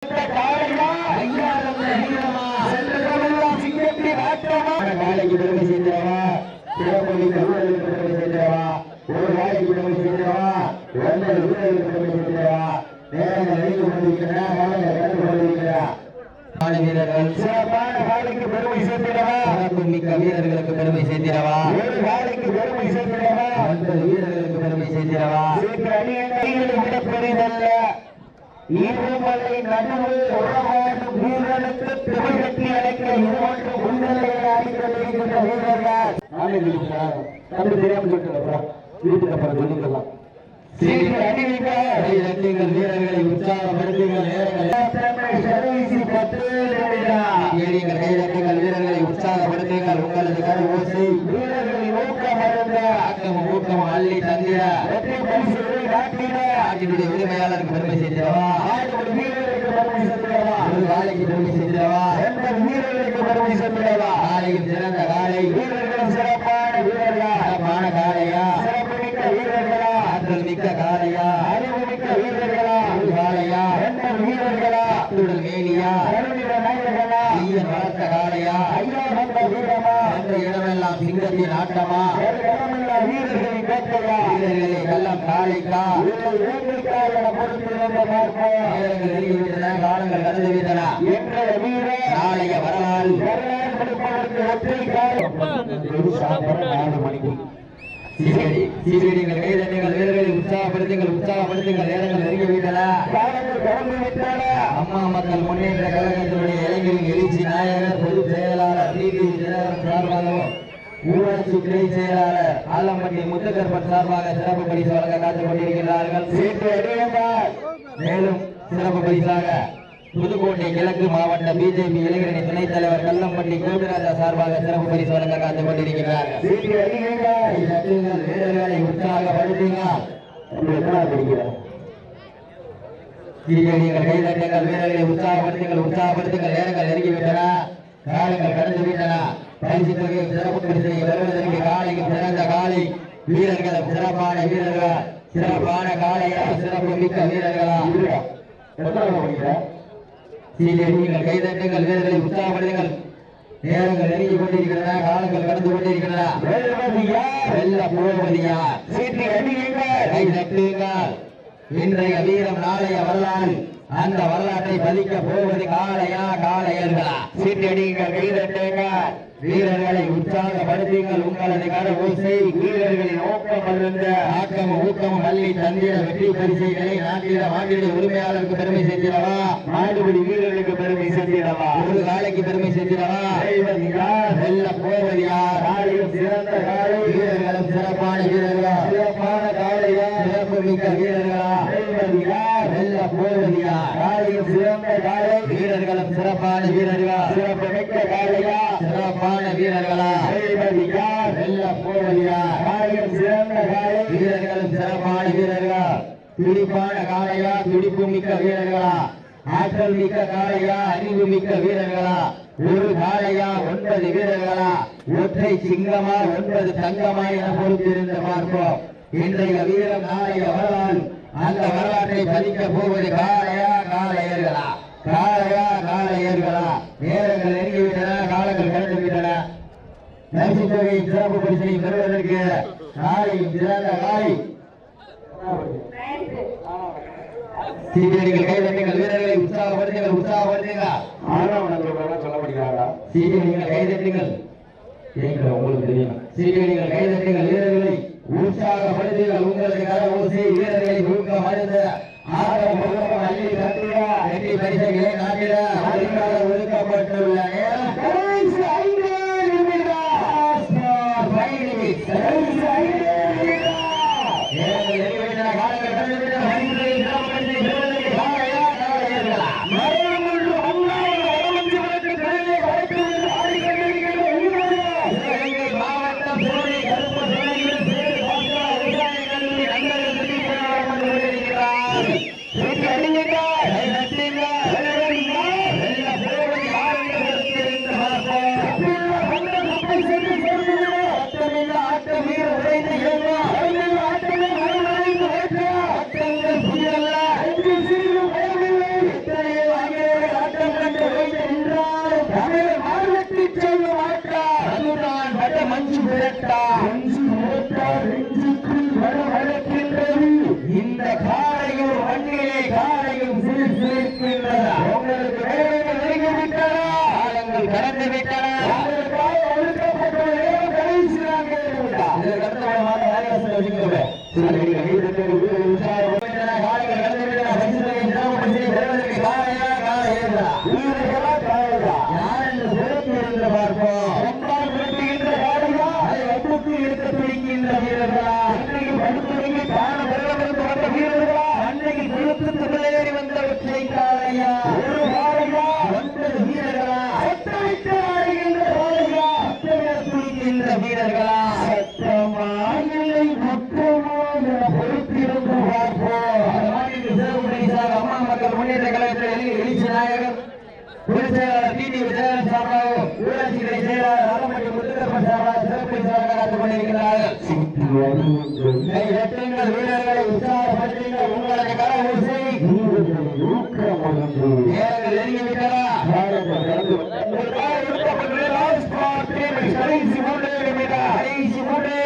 நாளைக்கு பெருமை சேர்ந்தவா சிறப்பள்ளி கல்லூரிகளுக்கு பெருமை சேர்ந்தவா ஒரு நாளைக்கு பெருமை சேர்ந்தவா 9 வீரர்களுக்கு பெருமை சேர்ந்தவா நேரங்கள் நெருங்கி கொண்டிருக்கிறா காலங்கள் கடந்து கொண்டிருக்கிறா வீரர்கள் சிறப்பான காலைக்கு பெருமை சேர்த்திடவா சிறப்பு மிக்க வீரர்களுக்கு பெருமை சேர்த்திடவா ஒரு காலைக்கு பெருமை சேர்த்திடவா 9 வீரர்களுக்கு பெருமை சேர்த்திடவா பெரிதல்ல ஈர்மலை நடுவில் உறவாடும் வீரனுக்கு திருகட்டி அழைக்க இதுவொன்று முன்னிலையில் அடிக்கொண்டிருக்கின்ற வீரர்கள் தமிழ் தெரியாமல் சொல்லிட்டு வீட்டுக்கு அப்புறம் சொல்லிக்கலாம் வீரர்களை உற்சாகப்படுத்துங்கள் வீரர்களை உற்சாகப்படுத்துங்கள் உங்களது கருவோசை வீரர்களின் ஊக்கம் அள்ளி தந்திட நாட்டினுடைய உரிமையாளருக்கு பெருமை செய்திடவா ஒரு காலைக்கு பெருமை செய்திடவா வீரர்களுக்கு பெருமை செய்திடவா காலையில் சிறந்த காலை வீரர்கள் சிறப்பான வீரர்களா சிறப்பான காலையா சிறப்பு மிக்க வீரர்களா ஆற்றல் மிக்க காலையா அறிவு மிக்க வீரர்களா காலையா வீரர்களா துடல் மேலியா நாயகர்களா ஈயன் வளர்த்த காலையா ஐயா வந்த வீரமா என்ற இடமெல்லாம் சிங்கத்தின் ஆட்டமா வீரர்களின் கேட்கையா வீரர்களை கள்ளம் காலைக்கா காலங்கள் கடந்து விட்டன நாளைய வரலாறு வீரர்களை உற்சாகப்படுத்துங்கள் நேரங்கள் நெருங்கிவிட்டன அம்மா மக்கள் முன்னேற்ற கழகத்தினுடைய இளைஞரின் எழுச்சி நாயகர் பொதுச் செயலாளர் சார்பாகவும் ஊராட்சி கிளை செயலாளர் ஆலம்பட்டி முத்துக்கற்பன் சார்பாக சிறப்பு பரிசு வழங்க காத்துக் கொண்டிருக்கிறார்கள். மேலும் சிறப்பு பரிசாக புதுக்கோட்டை கிழக்கு மாவட்ட பிஜேபி இளைஞரணி துணைத் தலைவர் கல்லம்பட்டி கோபிராஜா சார்பாக சிறப்பு பரிசு வழங்க காத்துக் கொண்டிருக்கிறார்கள். வீரர்களை உற்சாகப்படுத்துங்கள் வீரர்களை உற்சாகப்படுத்துங்கள் நேரங்கள் நெருங்கிவிட்டன காலங்கள் கடந்து விட்டன பரிசு தொகை சிறப்பு பரிசை பெறுவதற்கு காலைக்கு சிறந்த காலை வீரர்கள் சிறப்பான வீரர்கள் சிறப்பான காலையா சிறப்பு மிக்க வீரர்களா நீங்கள் கைதட்டுங்கள் வீரர்களை உற்சாகப்படுத்துங்கள் நேரங்கள் நெருங்கி கொண்டிருக்கிறன காலங்கள் கடந்து கொண்டிருக்கிறன வெல்ல போவதியா கைதட்டுங்கள் இன்றைய வீரம் நாளைய வரலாறு அந்த வரலாற்றை பதிக்க போவது காளையா காளையர்களா சீட்டடிங்கள் கைதட்டுங்கள் வீரர்களை உற்சாகப்படுத்துங்கள் உங்களது கரவோசை வீரர்களின் ஊக்கமும் அள்ளி தந்திட வெற்றி பரிசைகளை நாட்டிட உரிமையாளருக்கு பெருமை சேர்த்திடவா மாடுபடி வீரர்களுக்கு பெருமை சேர்த்திடவா ஒரு காலைக்கு பெருமை சேர்த்திடவா வெல்ல போவது யார் காலையும் சிறந்த காலை வீரர்களும் சிறப்பான வீரர்களா சிறப்பான காலையா சிறப்பு மிக்க வீரர்களா வெல்ல போவது யார் காலையும் சிறந்த காலை வீரர்களும் சிறப்பான வீரர்களா சிறப்பு மிக்க காலையா சிறப்பான வீரர்களா வெல்ல போவதியா காலையும் சிறந்த காலை வீரர்களும் சிறப்பான வீரர்களா துடிப்பான காலையா துடிப்பு மிக்க வீரர்களா ஆற்றல் மிக்க காலையா அறிவு மிக்க வீரர்களா ஒரு காலையா 9 வீரர்களா ஒற்றை சிங்கமா 9 தங்கமா என பொறுத்திருந்து பார்ப்போம். இன்றைய வீரம் நாளைய வரலாறு அந்த வரலாற்றை பதிக்க போவது காலையா காளையர்களா காளையா காளையர்களா நேரங்கள் நெருங்கிவிட்டன காலங்கள் கடந்து விட்டன பரிசு தொகை சிறப்பு பரிசை பெறுவதற்கு காலையும் சிறந்த காலை சீட்டியடிகள் கைதட்டுங்கள் வீரர்களை உற்சாகப்படுத்துங்கள் சொல்ல முடியாதா சீட்டியடிகள் கைதட்டுங்கள் உங்களுக்கு தெரியும் சீட்டியடிகள் கைதட்டுங்கள் வீரர்களை உற்சாகப்படுத்துங்கள் உங்களது கரவோசை வீரர்களை ஊக்கம் அழுந்த ஆரம் அள்ளி கட்டிட வெற்றி பரிசைகளை நாட்டிட ஒதுக்கப்பட்டுள்ள நேரம் மாவட்டம் இருக்கின்றதா உங்களுக்கு நேரங்கள் நெருங்கிவிட்டன காலங்கள் கடந்து விட்டன உங்களுக்காக ஒதுக்கப்பட்ட நேரம் கடைசி நாட்கள் இதற்கு அடுத்தபடியாக ஆலோசனை வச்சுக்கிறேன் காலங்கள் கடந்து விட்டன பரிசுத்தொகையின் சிறப்பு பரிசை பெறுவதற்கு காலையா காலையா வீரர்களா காலையா யார் என்று சிறப்பு என்று பார்ப்போம் ஒன்றால் விரட்டுகின்ற காலையா அதை வகுப்பு எடுக்க பிடிக்கின்ற வீரர்களா அன்றைக்கு படுத்துறைக்கு காண பெருமிருந்து வந்த வீரர்களா அன்றைக்கு கொடுத்து முதலேறி வந்த ஒற்றை காலையா ஒரு காலையா 9 வீரர்களா சத்தமிட்டு ஆடுகின்ற காலையா சத்தமிட துடிக்கின்ற வீரர்களா சத்தமா இல்லை முற்றமா என பொறுத்திருந்து பார்ப்போம் அந்த மாதிரி சிறப்பு பரிசாக அம்மா மக்கள் முன்னேற்ற கழகத்தில் எழுச்சி நாயகர் பொதுச்செயலாளர் டி விஜயன் சார்பாகவும் ஊராட்சி கிளை செயலாளர் ஆலம்பட்டி முத்துக்கருப்பன் சார்பாக சிறப்பு பரிசாக காத்துக் கொண்டிருக்கிறார்கள் வீரர்களை உற்சாகப்படுத்துங்கள் உங்களுக்கு கர ஊசி நேரங்கள் நெருங்கிவிட்டன கடைசி 3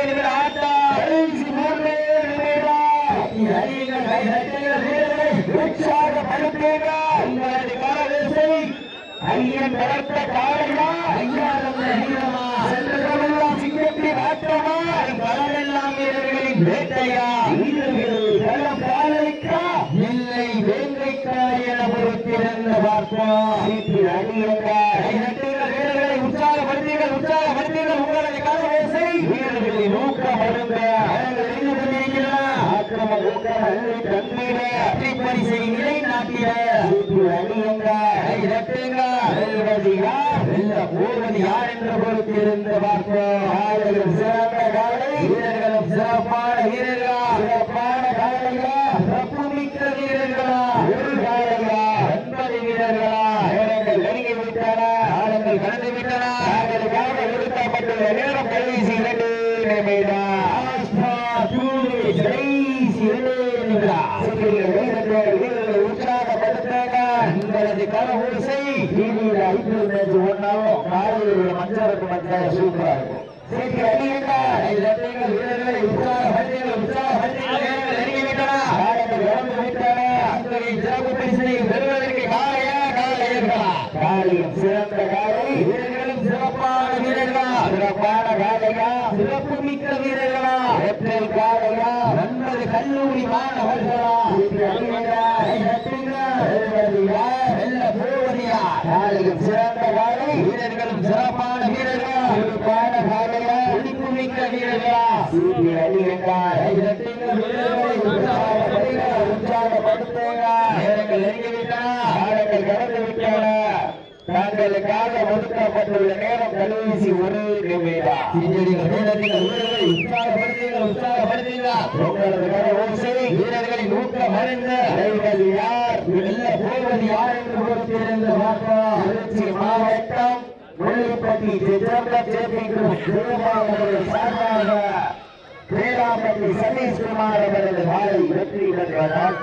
நிமிடம் ஆட்டம் கடைசி 3 நிமிடம் உற்சாகப்படுத்துங்கள் உங்களது கர ஊசி ஐயன் வளர்த்த காலையா ஐயாயிரம் வீரமா சென்றதெல்லாம் சிங்கத்தின் ஆட்டமா களமெல்லாம் வீரர்களின் வேட்டையா வீரர்கள் களம் காலைக்கா இல்லை வேங்கைக்கா என பொறுத்திருந்து பார்ப்போம் வீரர்களை உற்சாகப்படுத்தீர்கள் உங்களது காலவேசை வீரர்களின் ஊக்கம் அருங்க ஆக்கிரம ஊக்கம் அள்ளி தந்தீர அத்திப்பரிசை நிலை நாட்டிட போவது யார் என்ற பொறுத்திருந்து பார்ப்போம் சிறந்த காலை வீரர்களும் சிறப்பான வீரர்களா சிறப்பான காலையா சிறப்பு மிக்க வீரர்களா ஒரு காலையா 9 வீரர்களா நேரங்கள் நெருங்கி விட்டன காலங்கள் கடந்து விட்டன தாங்களுக்காக ஒதுக்கப்பட்டுள்ள நேரம் கடைசி 2 நிமிடம் உற்சாகப்படுத்த உங்களது கர ஊசை டிவியில் ஐபிஎல் மேட்ச் ஓடினாலும் காலையில் மஞ்சளுக்கு மஞ்சள் சூப்பரா இருக்கும் வீரர்களை சிறப்பு பரிசனை பெறுவதற்கு காலையா காலையர்களா காலையும் சிறந்த காலை வீரர்களும் சிறப்பான வீரர்களா சிறப்பான காலையா சிறப்பு மிக்க வீரர்களா ஏப்ரல் காலையா 9 கல்லூரி மாணவர்களா காலையும் சிறந்த காலை வீரர்களும் சிறப்பான வீரர்களா சிறப்பான காலையா துடிப்பு மிக்க வீரர்களா நேரங்கள் நெருங்கிவிட்டன காலங்கள் கடந்து விட்டன தாங்களுக்காக ஒதுக்கப்பட்டுள்ள நேரம் கடைசி 1 நிமிடம் வீரர்களின் ஊக்கம் அறிந்த யார் வெல்ல போவது யார் என்று பொறுத்திருந்து பார்ப்போம் திருச்சி மாவட்டம் முள்ளிப்பட்டி சார்பாக பேராப்பட்டி சதீஷ்குமார் அவரது மாலை வெற்றி பெற்றதால்